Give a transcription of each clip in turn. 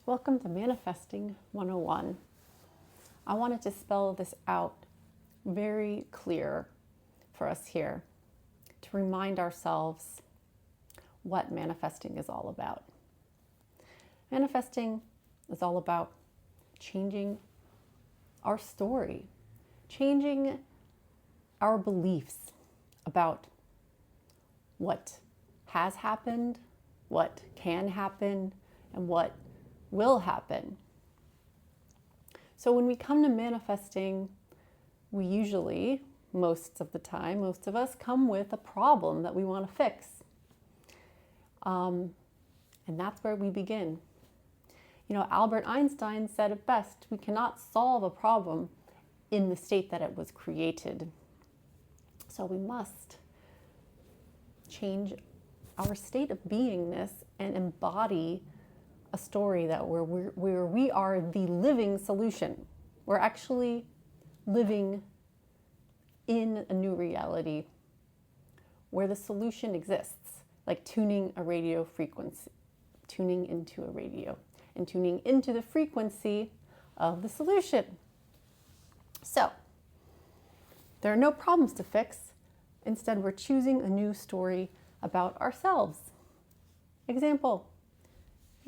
Welcome to Manifesting 101. I wanted to spell this out very clear for us here to remind ourselves what manifesting is all about. Manifesting is all about changing our story, changing our beliefs about what has happened, what can happen, and what will happen. So when we come to manifesting, we usually, most of the time, most of us come with a problem that we want to fix. And that's where we begin. You know, Albert Einstein said it best, we cannot solve a problem in the state that it was created. So we must change our state of beingness and embody a story that where we are the living solution. We're actually living in a new reality where the solution exists, like tuning a radio frequency, tuning into a radio and tuning into the frequency of the solution. So there are no problems to fix. Instead, we're choosing a new story about ourselves. Example,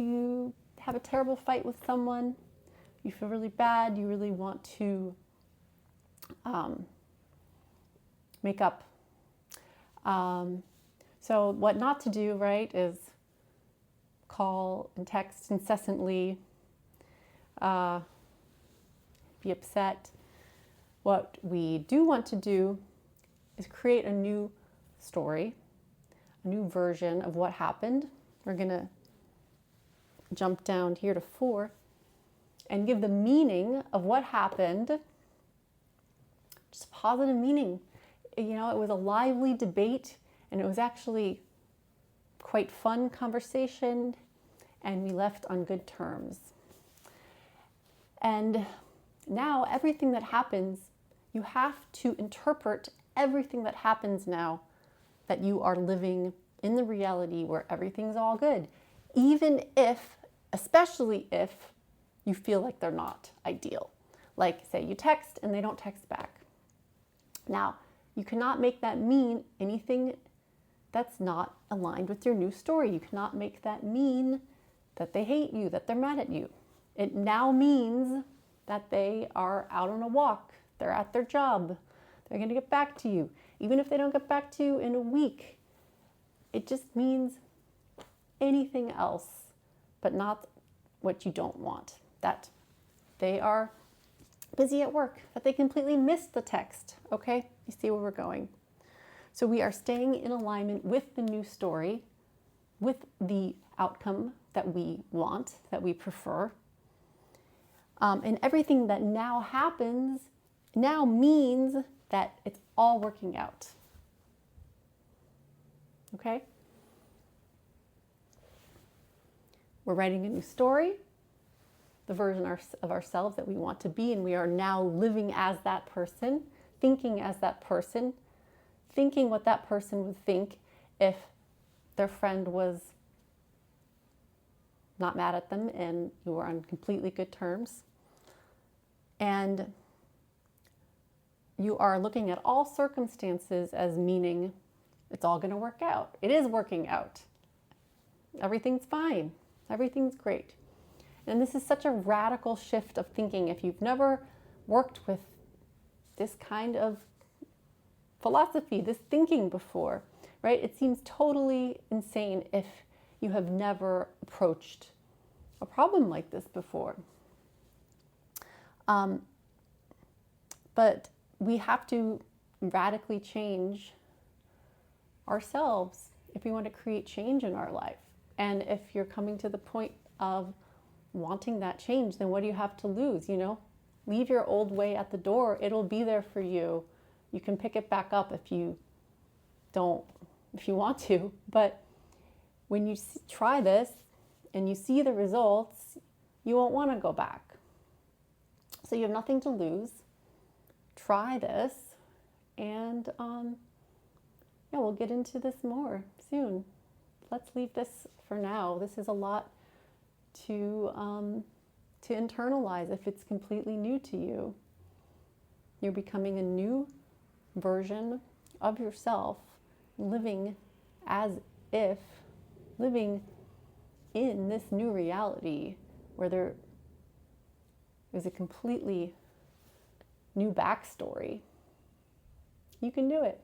you have a terrible fight with someone, you feel really bad, you really want to make up. So what not to do, right, is call and text incessantly, be upset. What we do want to do is create a new story, a new version of what happened. We're going to jump down here to 4 and give the meaning of what happened, just positive meaning. You know, it was a lively debate and it was actually quite fun conversation and we left on good terms. And now everything that happens, you have to interpret everything that happens now that you are living in the reality where everything's all good, even if, especially if you feel like they're not ideal. Like say you text and they don't text back. Now, you cannot make that mean anything that's not aligned with your new story. You cannot make that mean that they hate you, that they're mad at you. It now means that they are out on a walk, they're at their job, they're going to get back to you. Even if they don't get back to you in a week, it just means anything else, but not what you don't want. That they are busy at work, that they completely missed the text. Okay, you see where we're going. So we are staying in alignment with the new story, with the outcome that we want, that we prefer. And everything that now happens now means that it's all working out. Okay? We're writing a new story, the version of ourselves that we want to be, and we are now living as that person, thinking as that person, thinking what that person would think if their friend was not mad at them and you were on completely good terms. And you are looking at all circumstances as meaning it's all going to work out. It is working out. Everything's fine. Everything's great. And this is such a radical shift of thinking. If you've never worked with this kind of philosophy, this thinking before, right? It seems totally insane if you have never approached a problem like this before. But we have to radically change ourselves if we want to create change in our life. And if you're coming to the point of wanting that change, then what do you have to lose? You know, leave your old way at the door. It'll be there for you. You can pick it back up if you want to. But when you try this and you see the results, you won't want to go back. So you have nothing to lose. Try this, and we'll get into this more soon. Let's leave this for now. This is a lot to internalize if it's completely new to you. You're becoming a new version of yourself, living as if, living in this new reality where there is a completely new backstory. You can do it.